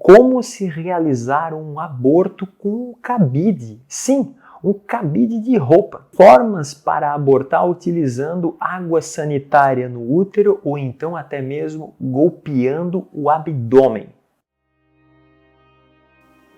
como se realizar um aborto com um cabide. Sim, um cabide de roupa. Formas para abortar utilizando água sanitária no útero ou então até mesmo golpeando o abdômen.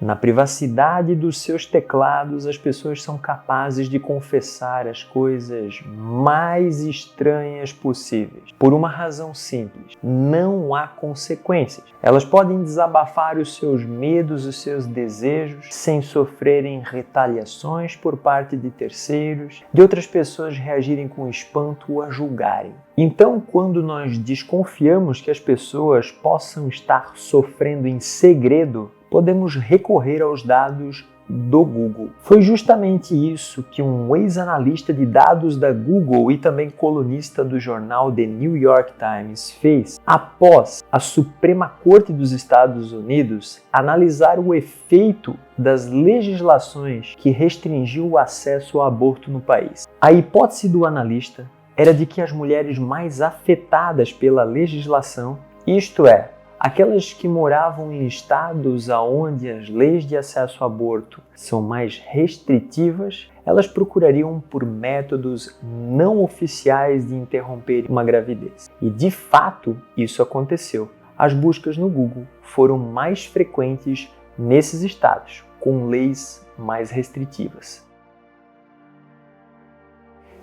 Na privacidade dos seus teclados, as pessoas são capazes de confessar as coisas mais estranhas possíveis. Por uma razão simples: não há consequências. Elas podem desabafar os seus medos, os seus desejos, sem sofrerem retaliações por parte de terceiros, de outras pessoas reagirem com espanto ou a julgarem. Então, quando nós desconfiamos que as pessoas possam estar sofrendo em segredo, podemos recorrer aos dados do Google. Foi justamente isso que um ex-analista de dados da Google e também colunista do jornal The New York Times fez após a Suprema Corte dos Estados Unidos analisar o efeito das legislações que restringiu o acesso ao aborto no país. A hipótese do analista era de que as mulheres mais afetadas pela legislação, isto é, aquelas que moravam em estados onde as leis de acesso ao aborto são mais restritivas, elas procurariam por métodos não oficiais de interromper uma gravidez. E de fato, isso aconteceu. As buscas no Google foram mais frequentes nesses estados, com leis mais restritivas.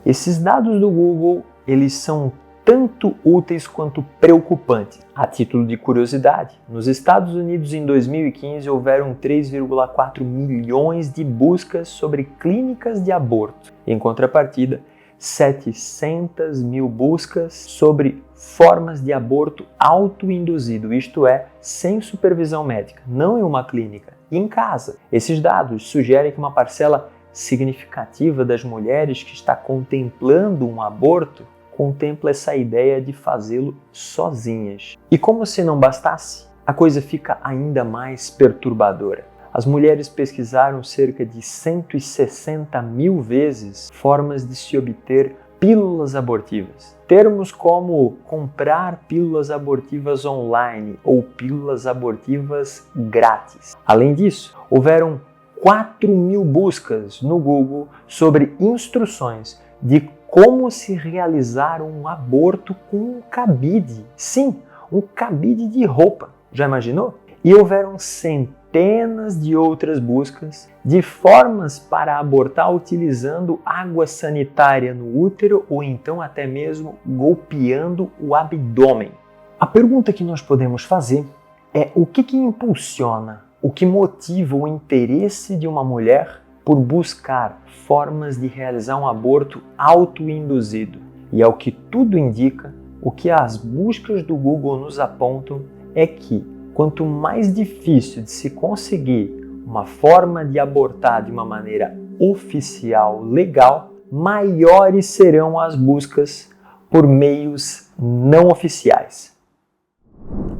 Esses dados do Google, eles são tanto úteis quanto preocupantes. A título de curiosidade, nos Estados Unidos em 2015 houveram 3,4 milhões de buscas sobre clínicas de aborto. Em contrapartida, 700 mil buscas sobre formas de aborto autoinduzido, isto é, sem supervisão médica, não em uma clínica, em casa. Esses dados sugerem que uma parcela significativa das mulheres que está contemplando um aborto contempla essa ideia de fazê-lo sozinhas. E como se não bastasse, a coisa fica ainda mais perturbadora. As mulheres pesquisaram cerca de 160 mil vezes formas de se obter pílulas abortivas. Termos como comprar pílulas abortivas online ou pílulas abortivas grátis. Além disso, houveram 4.000 buscas no Google sobre instruções de como se realizar um aborto com um cabide. Sim, um cabide de roupa. Já imaginou? E houveram centenas de outras buscas de formas para abortar utilizando água sanitária no útero ou então até mesmo golpeando o abdômen. A pergunta que nós podemos fazer é o que impulsiona, o que motiva o interesse de uma mulher por buscar formas de realizar um aborto autoinduzido. E ao que tudo indica, o que as buscas do Google nos apontam é que quanto mais difícil de se conseguir uma forma de abortar de uma maneira oficial, legal, maiores serão as buscas por meios não oficiais.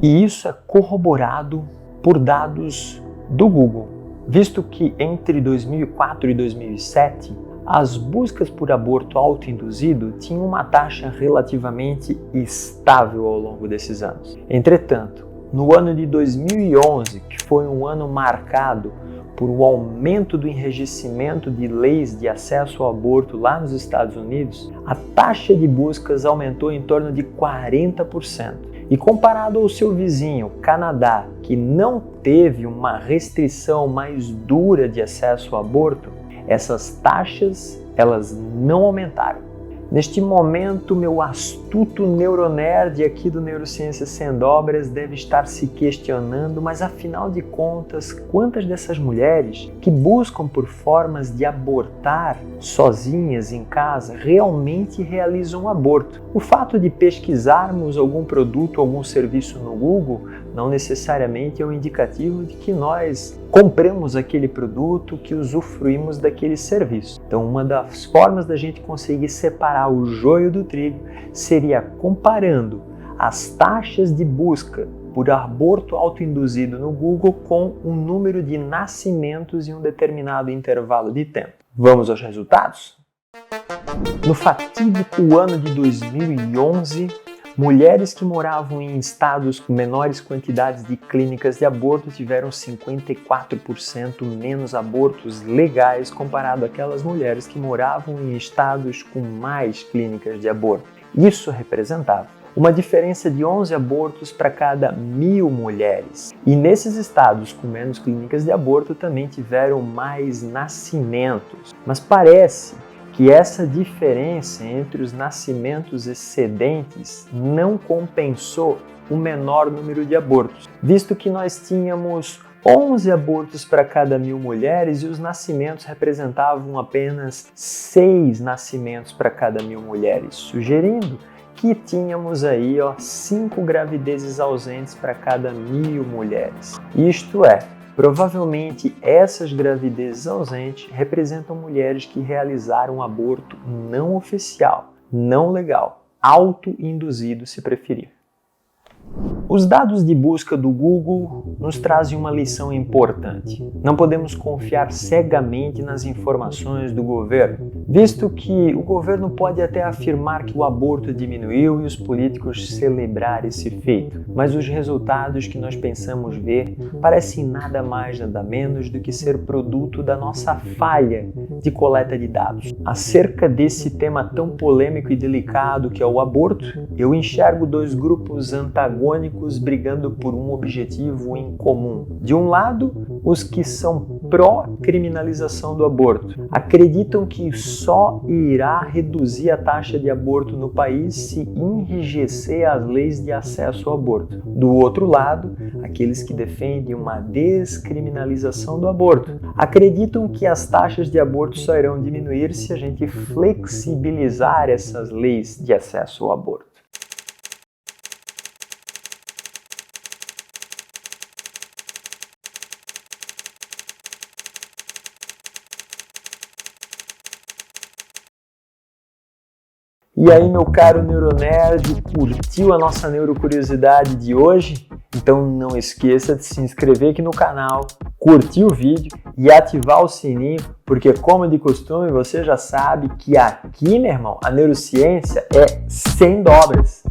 E isso é corroborado por dados do Google, visto que entre 2004 e 2007, as buscas por aborto autoinduzido tinham uma taxa relativamente estável ao longo desses anos. Entretanto, no ano de 2011, que foi um ano marcado por um aumento do enrijecimento de leis de acesso ao aborto lá nos Estados Unidos, a taxa de buscas aumentou em torno de 40%. E comparado ao seu vizinho, Canadá, que não teve uma restrição mais dura de acesso ao aborto, essas taxas elas não aumentaram. Neste momento, meu astuto neuronerd aqui do Neurociências Sem Dobras deve estar se questionando, mas afinal de contas, quantas dessas mulheres que buscam por formas de abortar sozinhas em casa realmente realizam um aborto? O fato de pesquisarmos algum produto, algum serviço no Google, não necessariamente é um indicativo de que nós compramos aquele produto, que usufruímos daquele serviço. Então, uma das formas da gente conseguir separar o joio do trigo seria comparando as taxas de busca por aborto autoinduzido no Google com um número de nascimentos em um determinado intervalo de tempo. Vamos aos resultados? No fatídico ano de 2011, Mulheres que moravam em estados com menores quantidades de clínicas de aborto tiveram 54% menos abortos legais comparado àquelas mulheres que moravam em estados com mais clínicas de aborto. Isso representava uma diferença de 11 abortos para cada 1.000 mulheres. E nesses estados com menos clínicas de aborto também tiveram mais nascimentos. Mas parece que essa diferença entre os nascimentos excedentes não compensou o menor número de abortos, visto que nós tínhamos 11 abortos para cada 1.000 mulheres e os nascimentos representavam apenas 6 nascimentos para cada 1.000 mulheres, sugerindo que tínhamos aí 5 gravidezes ausentes para cada 1.000 mulheres. Isto é, provavelmente essas gravidezes ausentes representam mulheres que realizaram um aborto não oficial, não legal, autoinduzido se preferir. Os dados de busca do Google nos trazem uma lição importante. Não podemos confiar cegamente nas informações do governo, visto que o governo pode até afirmar que o aborto diminuiu e os políticos celebrar esse feito, mas os resultados que nós pensamos ver parecem nada mais nada menos do que ser produto da nossa falha de coleta de dados. Acerca desse tema tão polêmico e delicado que é o aborto, eu enxergo dois grupos antagônicos brigando por um objetivo em comum. De um lado, os que são pró-criminalização do aborto, acreditam que só irá reduzir a taxa de aborto no país se enrijecer as leis de acesso ao aborto. Do outro lado, aqueles que defendem uma descriminalização do aborto, acreditam que as taxas de aborto só irão diminuir se a gente flexibilizar essas leis de acesso ao aborto. E aí, meu caro neuronerd, curtiu a nossa neurocuriosidade de hoje? Então não esqueça de se inscrever aqui no canal, curtir o vídeo e ativar o sininho, porque como de costume você já sabe que aqui, meu irmão, a neurociência é sem dobras.